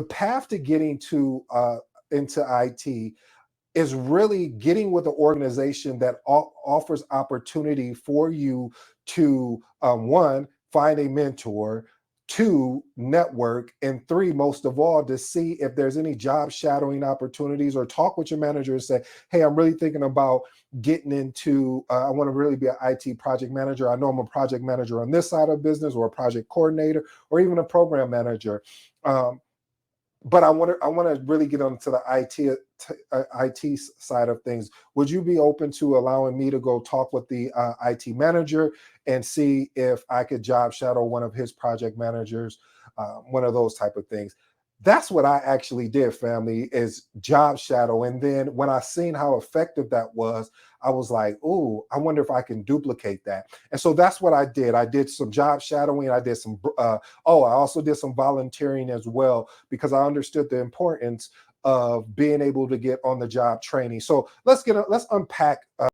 the path to getting to into IT is really getting with an organization that offers opportunity for you to one, find a mentor, two, network, and three, most of all, to see if there's any job shadowing opportunities, or talk with your manager and say, hey, I'm really thinking about getting into I want to really be an IT project manager. I know I'm a project manager on this side of business, or a project coordinator, or even a program manager. But I want to really get onto the IT side of things. Would you be open to allowing me to go talk with the IT manager and see if I could job shadow one of his project managers, one of those type of things? That's what I actually did, family, is job shadow. And then when I seen how effective that was, I was like, "Ooh, I wonder if I can duplicate that." And so that's what I did. I did some job shadowing. I did some. I also did some volunteering as well, because I understood the importance of being able to get on the job training. So let's unpack